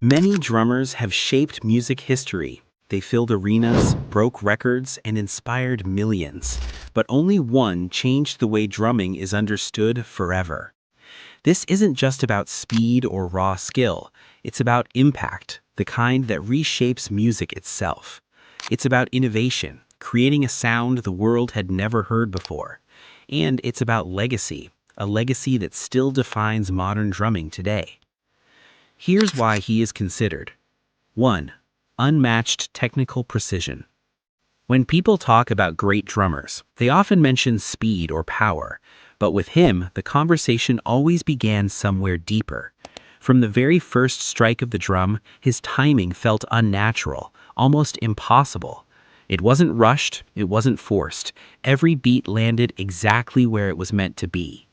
Many drummers have shaped music history. They filled arenas, broke records, and inspired millions. But only one changed the way drumming is understood forever. This isn't just about speed or raw skill. It's about impact, the kind that reshapes music itself. It's about innovation, creating a sound the world had never heard before. And it's about legacy, a legacy that still defines modern drumming today. Here's why he is considered. 1. Unmatched technical precision. When people talk about great drummers, they often mention speed or power, but with him, the conversation always began somewhere deeper. From the very first strike of the drum, his timing felt unnatural, almost impossible. It wasn't rushed, it wasn't forced. Every beat landed exactly where it was meant to be.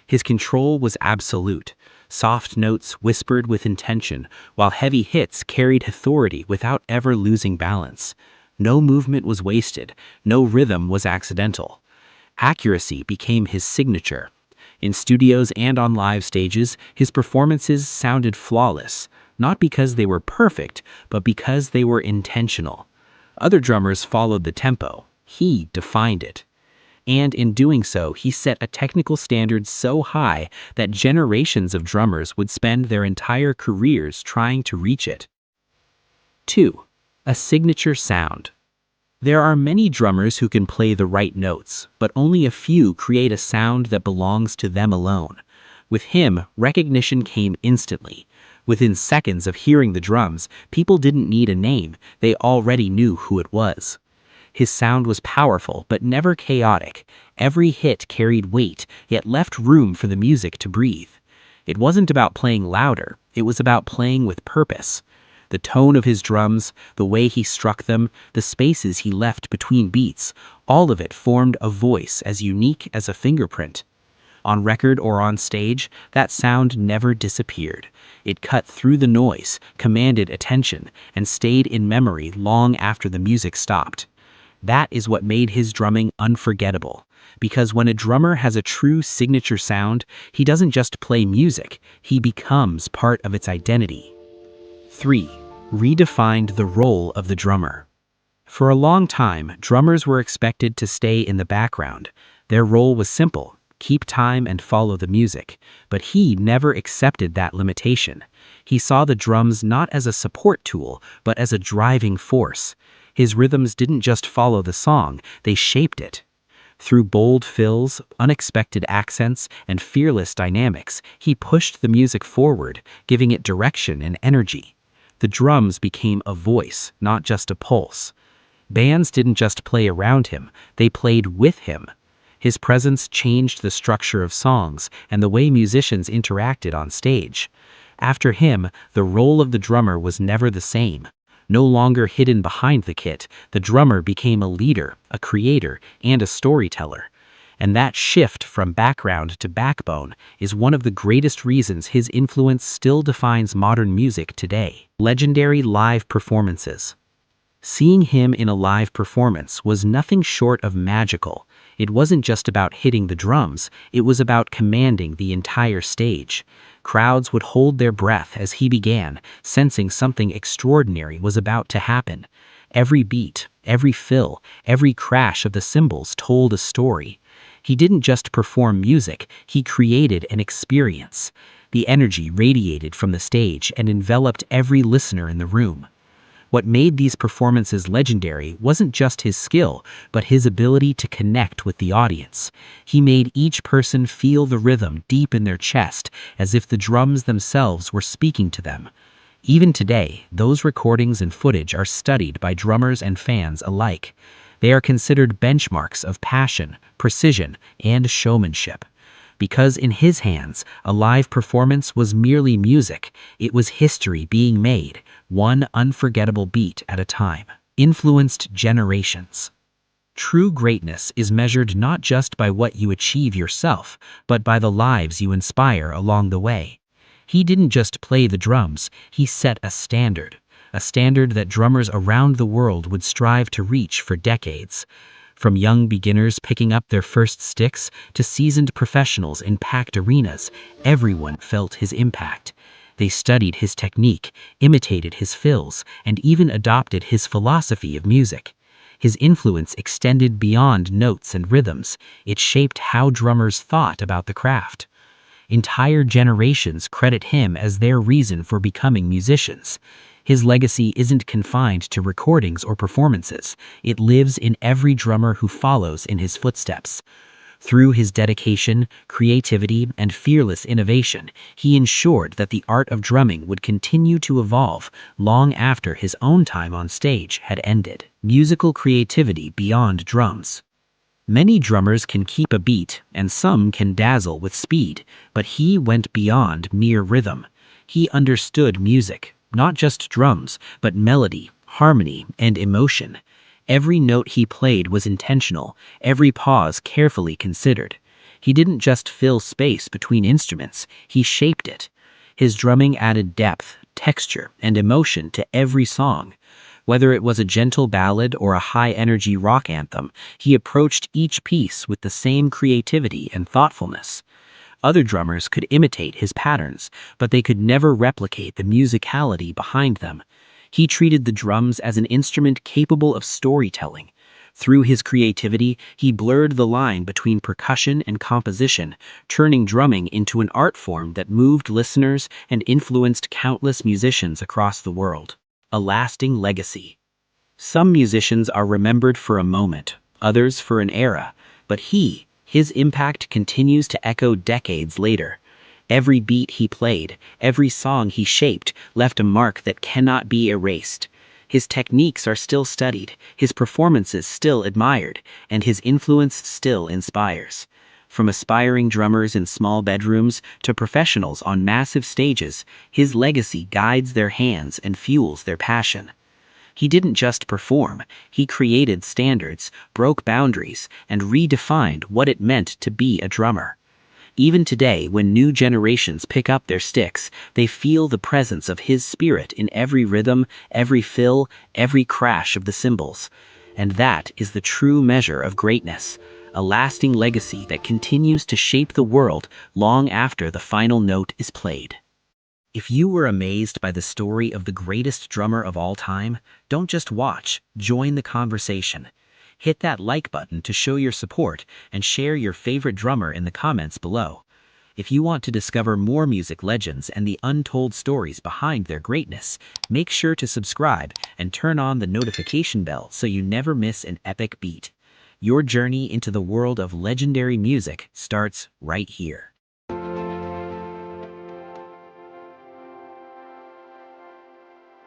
His control was absolute. Soft notes whispered with intention, while heavy hits carried authority without ever losing balance. No movement was wasted, no rhythm was accidental. Accuracy became his signature. In studios and on live stages, his performances sounded flawless, not because they were perfect, but because they were intentional. Other drummers followed the tempo. He defined it. And in doing so, he set a technical standard so high that generations of drummers would spend their entire careers trying to reach it. 2. A signature sound. There are many drummers who can play the right notes, but only a few create a sound that belongs to them alone. With him, recognition came instantly. Within seconds of hearing the drums, people didn't need a name, they already knew who it was. His sound was powerful, but never chaotic. Every hit carried weight, yet left room for the music to breathe. It wasn't about playing louder, it was about playing with purpose. The tone of his drums, the way he struck them, the spaces he left between beats, all of it formed a voice as unique as a fingerprint. On record or on stage, that sound never disappeared. It cut through the noise, commanded attention, and stayed in memory long after the music stopped. That is what made his drumming unforgettable. Because when a drummer has a true signature sound, he doesn't just play music, he becomes part of its identity. 3. Redefined the role of the drummer. For a long time, drummers were expected to stay in the background. Their role was simple: keep time and follow the music. But he never accepted that limitation. He saw the drums not as a support tool, but as a driving force. His rhythms didn't just follow the song, they shaped it. Through bold fills, unexpected accents, and fearless dynamics, he pushed the music forward, giving it direction and energy. The drums became a voice, not just a pulse. Bands didn't just play around him, they played with him. His presence changed the structure of songs and the way musicians interacted on stage. After him, the role of the drummer was never the same. No longer hidden behind the kit, the drummer became a leader, a creator, and a storyteller. And that shift from background to backbone is one of the greatest reasons his influence still defines modern music today. Legendary live performances. Seeing him in a live performance was nothing short of magical. It wasn't just about hitting the drums, it was about commanding the entire stage. Crowds would hold their breath as he began, sensing something extraordinary was about to happen. Every beat, every fill, every crash of the cymbals told a story. He didn't just perform music, he created an experience. The energy radiated from the stage and enveloped every listener in the room. What made these performances legendary wasn't just his skill, but his ability to connect with the audience. He made each person feel the rhythm deep in their chest, as if the drums themselves were speaking to them. Even today, those recordings and footage are studied by drummers and fans alike. They are considered benchmarks of passion, precision, and showmanship. Because in his hands, a live performance was merely music, it was history being made, one unforgettable beat at a time. Influenced generations. True greatness is measured not just by what you achieve yourself, but by the lives you inspire along the way. He didn't just play the drums, he set a standard that drummers around the world would strive to reach for decades. From young beginners picking up their first sticks to seasoned professionals in packed arenas, everyone felt his impact. They studied his technique, imitated his fills, and even adopted his philosophy of music. His influence extended beyond notes and rhythms. It shaped how drummers thought about the craft. Entire generations credit him as their reason for becoming musicians. His legacy isn't confined to recordings or performances. It lives in every drummer who follows in his footsteps. Through his dedication, creativity, and fearless innovation, he ensured that the art of drumming would continue to evolve long after his own time on stage had ended. Musical creativity beyond drums. Many drummers can keep a beat, and some can dazzle with speed, but he went beyond mere rhythm. He understood music, not just drums, but melody, harmony, and emotion. Every note he played was intentional, every pause carefully considered. He didn't just fill space between instruments, he shaped it. His drumming added depth, texture, and emotion to every song. Whether it was a gentle ballad or a high-energy rock anthem, he approached each piece with the same creativity and thoughtfulness. Other drummers could imitate his patterns, but they could never replicate the musicality behind them. He treated the drums as an instrument capable of storytelling. Through his creativity, he blurred the line between percussion and composition, turning drumming into an art form that moved listeners and influenced countless musicians across the world. A lasting legacy. Some musicians are remembered for a moment, others for an era, but his impact continues to echo decades later. Every beat he played, every song he shaped, left a mark that cannot be erased. His techniques are still studied, his performances still admired, and his influence still inspires. From aspiring drummers in small bedrooms to professionals on massive stages, his legacy guides their hands and fuels their passion. He didn't just perform, he created standards, broke boundaries, and redefined what it meant to be a drummer. Even today, when new generations pick up their sticks, they feel the presence of his spirit in every rhythm, every fill, every crash of the cymbals. And that is the true measure of greatness, a lasting legacy that continues to shape the world long after the final note is played. If you were amazed by the story of the greatest drummer of all time, don't just watch, join the conversation. Hit that like button to show your support and share your favorite drummer in the comments below. If you want to discover more music legends and the untold stories behind their greatness, make sure to subscribe and turn on the notification bell so you never miss an epic beat. Your journey into the world of legendary music starts right here.